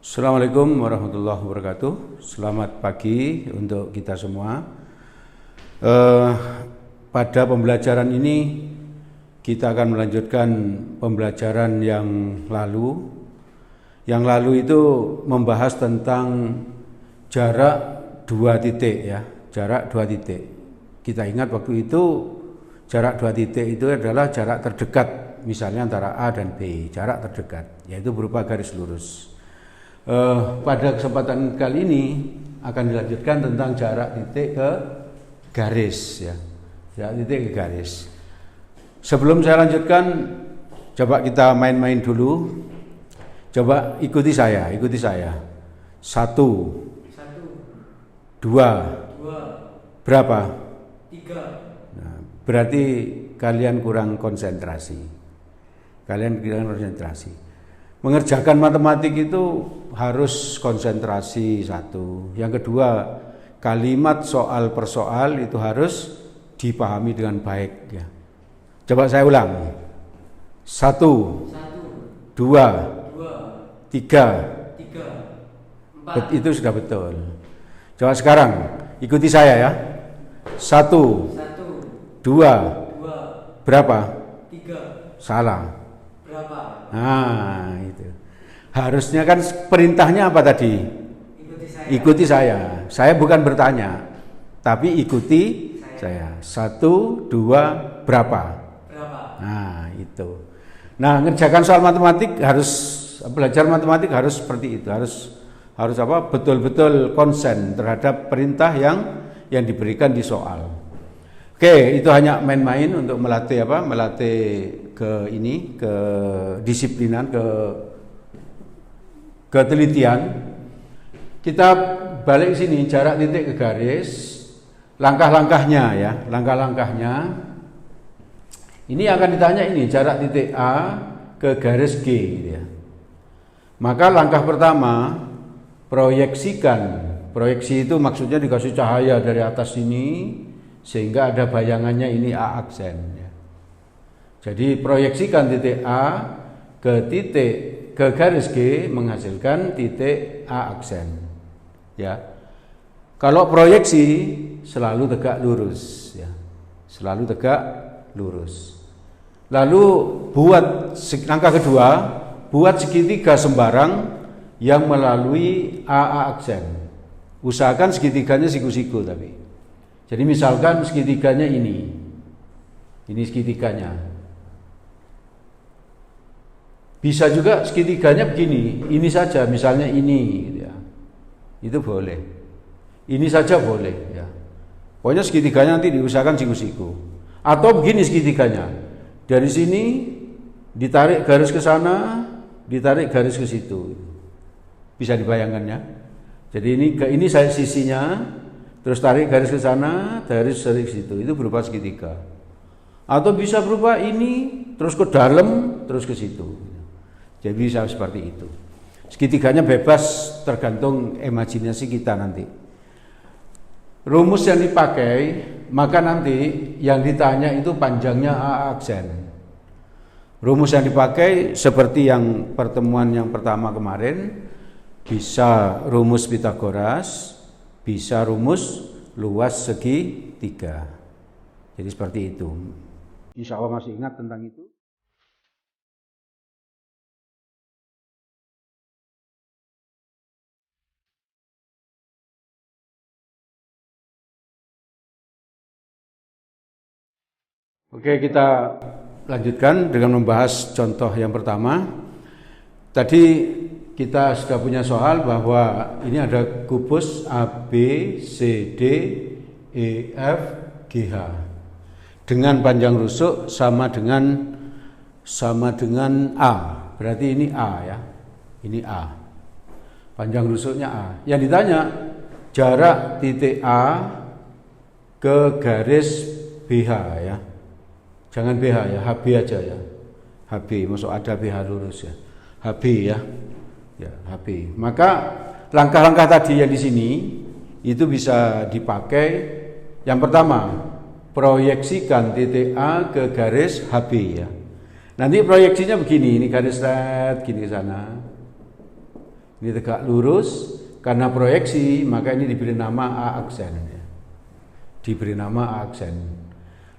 Assalamualaikum warahmatullahi wabarakatuh. Selamat pagi untuk kita semua. Pada pembelajaran ini kita akan melanjutkan pembelajaran yang lalu. Yang lalu itu membahas tentang jarak 2 titik ya, jarak 2 titik. Kita ingat waktu itu jarak 2 titik itu adalah jarak terdekat, misalnya antara A dan B, jarak terdekat, yaitu berupa garis lurus. Pada kesempatan kali ini akan dilanjutkan tentang jarak titik ke garis ya, jarak titik ke garis. Sebelum saya lanjutkan, coba kita main-main dulu. Coba ikuti saya. 1, 2, berapa? 3. Nah, berarti kalian kurang konsentrasi. Mengerjakan matematik itu harus konsentrasi satu. Yang kedua, kalimat soal per soal itu harus dipahami dengan baik ya. Coba saya ulang. 1, 2, 3, 4. Itu sudah betul. Coba sekarang ikuti saya ya. 1, 2, berapa? 3. Salah. Berapa? Nah, itu. Harusnya kan perintahnya apa tadi? Ikuti saya. Saya bukan bertanya, tapi ikuti saya. 1, 2, berapa? Nah, itu. Nah, ngerjakan soal matematik belajar matematik harus seperti itu. Harus apa? Betul-betul konsen terhadap perintah yang diberikan di soal. Oke, itu hanya main-main untuk melatih kedisiplinan, ketelitian. Kita balik sini, jarak titik ke garis, langkah-langkahnya ya, langkah-langkahnya. Ini akan ditanya ini, jarak titik A ke garis G gitu ya. Maka langkah pertama, proyeksi itu maksudnya dikasih cahaya dari atas sini sehingga ada bayangannya ini A aksen ya. Jadi proyeksikan titik A ke garis G menghasilkan titik A aksen ya. Kalau proyeksi selalu tegak lurus ya. Selalu tegak lurus. Lalu buat langkah kedua, buat segitiga sembarang yang melalui A aksen. Usahakan segitiganya siku-siku tapi. Jadi misalkan segitiganya ini segitiganya. Bisa juga segitiganya begini, ini saja, misalnya ini, gitu ya. Itu boleh. Ini saja boleh, ya. Pokoknya segitiganya nanti diusahakan siku-siku. Atau begini segitiganya, dari sini ditarik garis ke sana, ditarik garis ke situ. Bisa dibayangkan ya. Jadi ini saya sisinya, terus tarik garis ke sana, garis ke situ. Itu berupa segitiga. Atau bisa berupa ini, terus ke dalam, terus ke situ. Jadi bisa seperti itu. Segitiganya bebas tergantung imajinasi kita nanti. Rumus yang dipakai, maka nanti yang ditanya itu panjangnya A aksen. Rumus yang dipakai seperti yang pertemuan yang pertama kemarin, bisa rumus Pitagoras, bisa rumus luas segitiga. Jadi seperti itu. Insya Allah masih ingat tentang itu. Oke, kita lanjutkan dengan membahas contoh yang pertama. Tadi kita sudah punya soal bahwa ini ada kubus A, B, C, D, E, F, G, H dengan panjang rusuk sama dengan A. Berarti ini A ya. Ini A. Panjang rusuknya A. Yang ditanya jarak titik A ke garis BH ya. Jangan BH ya, HB aja ya. HB, masuk ada BH lurus ya. HB ya. Ya, HB. Maka langkah-langkah tadi yang di sini itu bisa dipakai. Yang pertama, proyeksikan titik A ke garis HB ya. Nanti proyeksinya begini, ini garis red gini ke sana. Ini tegak lurus, karena proyeksi maka ini diberi nama A aksen. Ya. Diberi nama A aksen.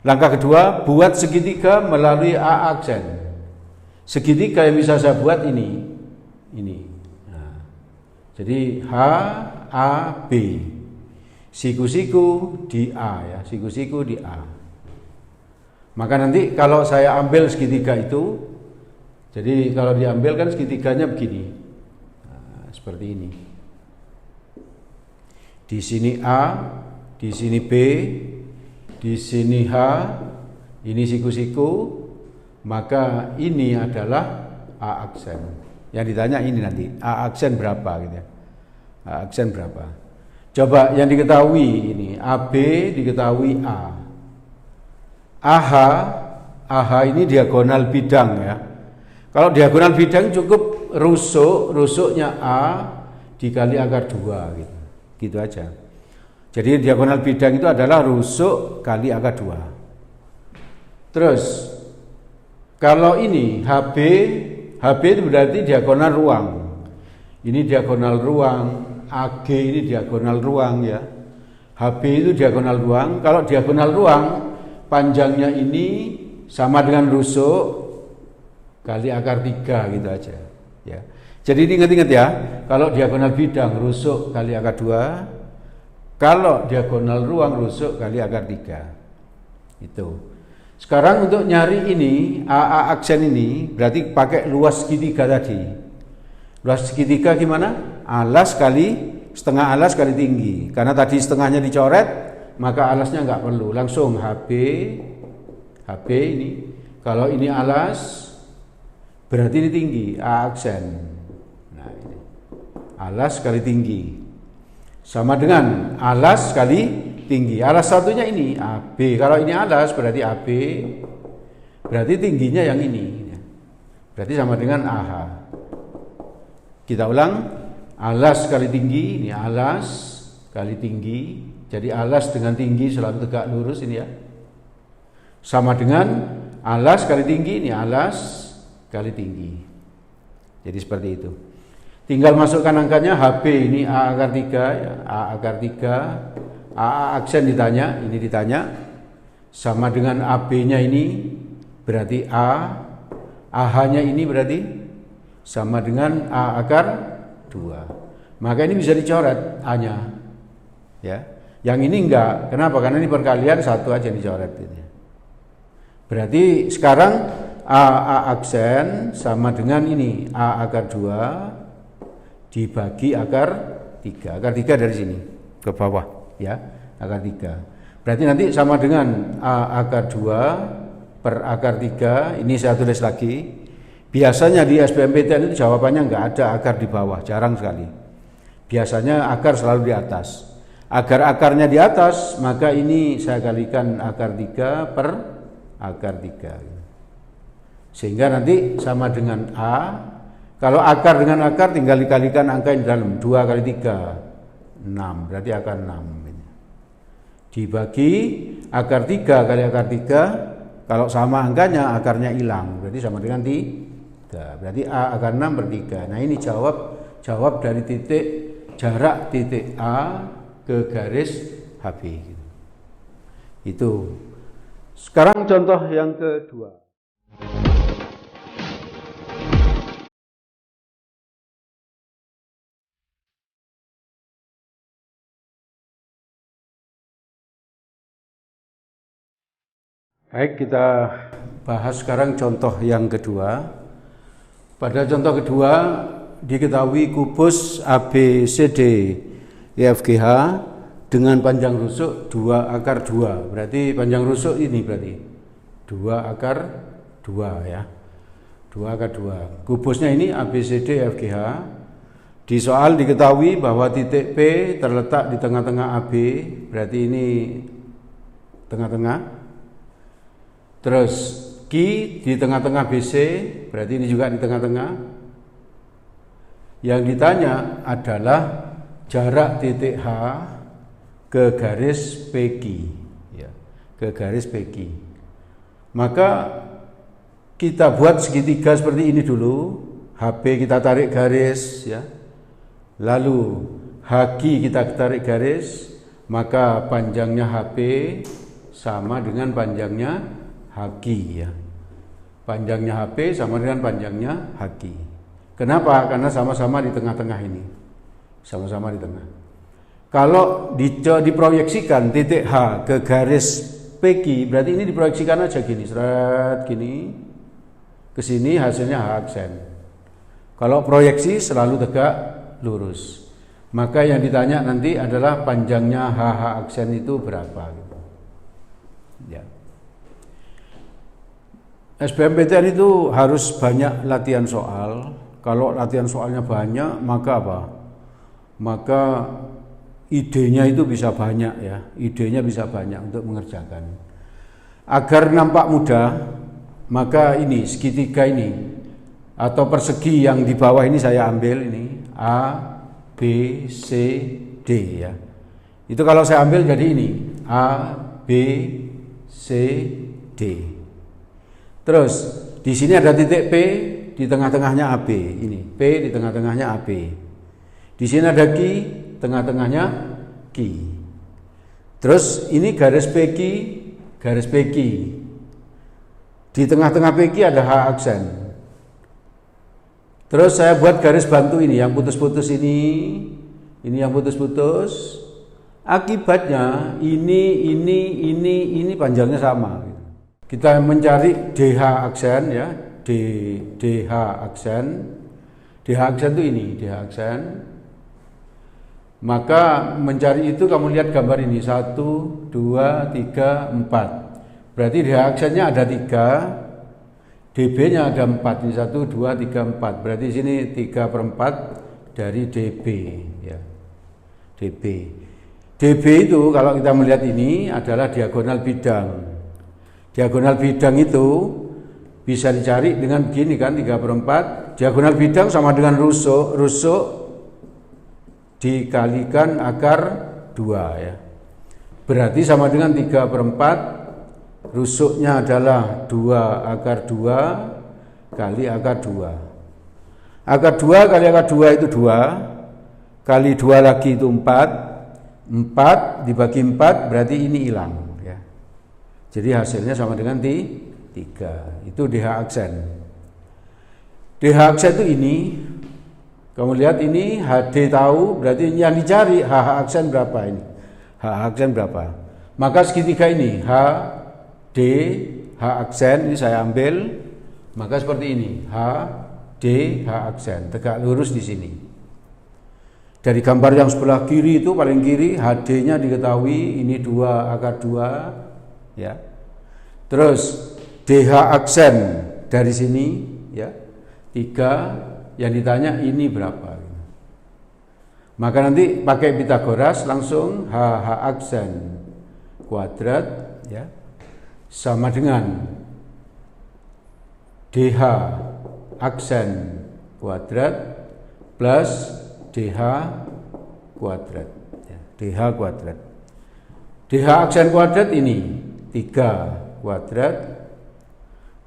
Langkah kedua, buat segitiga melalui A aksen. Segitiga yang bisa saya buat ini. Nah, jadi H, A, B. Siku-siku di A ya, siku-siku di A. Maka nanti kalau saya ambil segitiga itu, jadi kalau diambil kan segitiganya begini. Nah, seperti ini. Di sini A, di sini B, di sini H, ini siku-siku, maka ini adalah A aksen. Yang ditanya ini nanti, A aksen berapa gitu ya. A aksen berapa? Coba yang diketahui ini, AB diketahui A. AH ini diagonal bidang ya. Kalau diagonal bidang cukup rusuknya A dikali akar 2 gitu. Gitu aja. Jadi diagonal bidang itu adalah rusuk kali akar 2. Terus kalau ini HB itu berarti diagonal ruang. Ini diagonal ruang, AG ini diagonal ruang ya. HB itu diagonal ruang. Kalau diagonal ruang panjangnya ini sama dengan rusuk kali akar 3 gitu aja ya. Jadi ingat-ingat ya, kalau diagonal bidang rusuk kali akar 2, kalau diagonal ruang rusuk kali akar 3. Itu. Sekarang untuk nyari ini AA aksen ini berarti pakai luas segitiga tadi. Luas segitiga gimana? Alas kali setengah alas kali tinggi. Karena tadi setengahnya dicoret, maka alasnya nggak perlu. Langsung HB ini. Kalau ini alas, berarti ini tinggi, A aksen. Nah ini. Alas kali tinggi. Sama dengan alas kali tinggi. Alas satunya ini AB. Kalau ini alas berarti AB. Berarti tingginya yang ini. Berarti sama dengan AH. Kita ulang, alas kali tinggi, ini alas kali tinggi. Jadi alas dengan tinggi selalu tegak lurus ini ya. Sama dengan alas kali tinggi, ini alas kali tinggi. Jadi seperti itu. Tinggal masukkan angkanya HB ini A akar 3 ya, A akar 3. A aksen ditanya, ini ditanya. Sama dengan AB-nya ini berarti A. AH-nya ini berarti sama dengan A akar 2. Maka ini bisa dicoret A-nya. Ya. Yang ini enggak. Kenapa? Karena ini perkalian satu aja dicoret ini. Berarti sekarang A aksen sama dengan ini A akar 2 dibagi akar 3. Akar 3 dari sini ke bawah ya. Akar 3. Berarti nanti sama dengan A akar 2 per akar 3. Ini saya tulis lagi. Biasanya di SBMPTN itu jawabannya enggak ada akar di bawah, jarang sekali. Biasanya akar selalu di atas. Agar akarnya di atas, maka ini saya kalikan akar 3 per akar 3. Sehingga nanti sama dengan A. Kalau akar dengan akar tinggal dikalikan angka yang di dalam. 2 kali 3, 6. Berarti akar 6. Dibagi akar 3 kali akar 3. Kalau sama angkanya, akarnya hilang. Berarti sama dengan 3. Berarti A akar 6 per 3. Nah ini jawab dari titik jarak titik A ke garis HB. Itu. Sekarang contoh yang kedua. Baik, kita bahas sekarang contoh yang kedua. Pada contoh kedua diketahui kubus ABCD EFGH dengan panjang rusuk 2 akar 2. Berarti panjang rusuk ini berarti 2 akar 2 ya. 2 akar 2. Kubusnya ini ABCD EFGH. Di soal diketahui bahwa titik P terletak di tengah-tengah AB. Berarti ini tengah-tengah. Terus Q di tengah-tengah BC, berarti ini juga di tengah-tengah. Yang ditanya adalah jarak titik H ke garis PQ, ya, ke garis PQ. Maka kita buat segitiga seperti ini dulu. HB kita tarik garis, ya. Lalu haki kita tarik garis, maka panjangnya HP sama dengan panjangnya haki ya. Panjangnya HP sama dengan panjangnya haki. Kenapa? Karena sama-sama di tengah-tengah ini. Sama-sama di tengah. Kalau diproyeksikan titik H ke garis PQ, berarti ini diproyeksikan aja gini, seret gini ke sini, hasilnya H aksen. Kalau proyeksi selalu tegak lurus. Maka yang ditanya nanti adalah panjangnya HH aksen itu berapa gitu. Ya. SBMPTN itu harus banyak latihan soal. Kalau latihan soalnya banyak, maka apa? Maka idenya itu bisa banyak ya. Idenya bisa banyak untuk mengerjakan. Agar nampak mudah, maka ini segitiga ini atau persegi yang di bawah ini saya ambil ini A, B, C, D ya. Itu kalau saya ambil jadi ini A, B, C, D. Terus di sini ada titik P, di tengah-tengahnya AB ini. P di tengah-tengahnya AB. Di sini ada Q, tengah-tengahnya Q. Terus ini garis PQ, garis PQ. Di tengah-tengah PQ ada H aksen. Terus saya buat garis bantu ini yang putus-putus ini yang putus-putus. Akibatnya ini panjangnya sama. Kita mencari DH aksen ya, DH aksen. DH aksen itu ini, DH aksen. Maka mencari itu kamu lihat gambar ini 1, 2, 3, 4. Berarti DH aksennya ada 3. DB-nya ada 4, ini 1, 2, 3, 4. Berarti sini 3/4 dari DB ya. DB. DB itu kalau kita melihat ini adalah diagonal bidang. Diagonal bidang itu bisa dicari dengan begini kan, 3/4. Diagonal bidang sama dengan rusuk. Rusuk dikalikan akar 2 ya. Berarti sama dengan 3/4. Rusuknya adalah 2 akar 2 kali akar 2. Akar 2 kali akar 2 itu 2. Kali 2 lagi itu 4. 4 dibagi 4 berarti ini hilang ya. Jadi hasilnya sama dengan 3. Itu DH aksen. DH aksen itu ini. Kamu lihat ini HD tahu, berarti yang dicari HH aksen berapa ini? HH aksen berapa? Maka segitiga ini H D, H aksen ini saya ambil, maka seperti ini H, D, H aksen, tegak lurus di sini. Dari gambar yang sebelah kiri itu paling kiri HD-nya diketahui ini 2 akar 2 ya. Terus DH aksen dari sini ya 3, yang ditanya ini berapa. Maka nanti pakai Pitagoras langsung HH aksen kuadrat ya sama dengan DH aksen kuadrat plus DH kuadrat ya, DH kuadrat. DH aksen kuadrat ini 3 kuadrat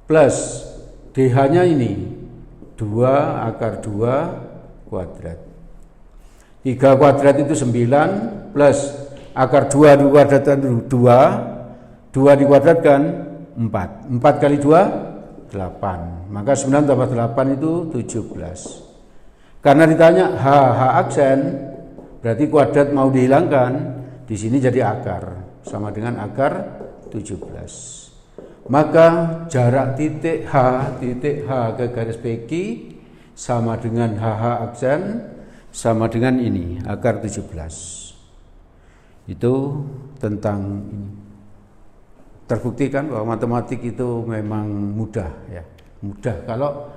plus DH-nya ini 2 akar 2 kuadrat. 3 kuadrat itu 9 plus akar 2 dikuadratkan 2 dikuadratkan 4. 4 kali 2 8. Maka 9 tambah 8 itu 17. Karena ditanya H aksen, berarti kuadrat mau dihilangkan, di sini jadi akar, sama dengan akar 17. Maka jarak titik H ke garis PQ sama dengan HH aksen sama dengan ini, akar 17. Itu tentang ini. Terbuktikan bahwa matematik itu memang mudah ya. Mudah kalau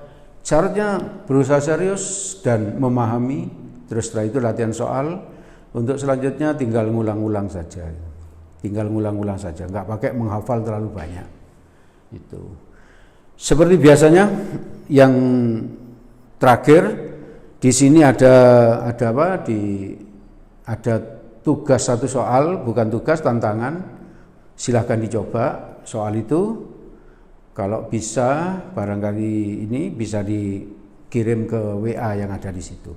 syaratnya berusaha serius dan memahami, terus setelah itu latihan soal. Untuk selanjutnya tinggal ngulang-ngulang saja. Nggak pakai menghafal terlalu banyak. Itu. Seperti biasanya yang terakhir di sini ada apa? Ada tugas satu soal, bukan tugas, tantangan. Silahkan dicoba soal itu. Kalau bisa, barangkali ini bisa dikirim ke WA yang ada di situ.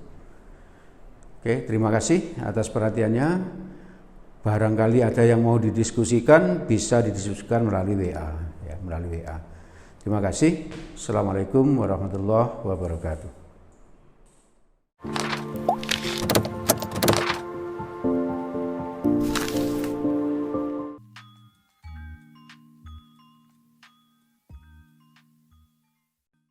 Oke, terima kasih atas perhatiannya. Barangkali ada yang mau didiskusikan, bisa didiskusikan melalui WA, ya, melalui WA. Terima kasih. Assalamualaikum warahmatullahi wabarakatuh.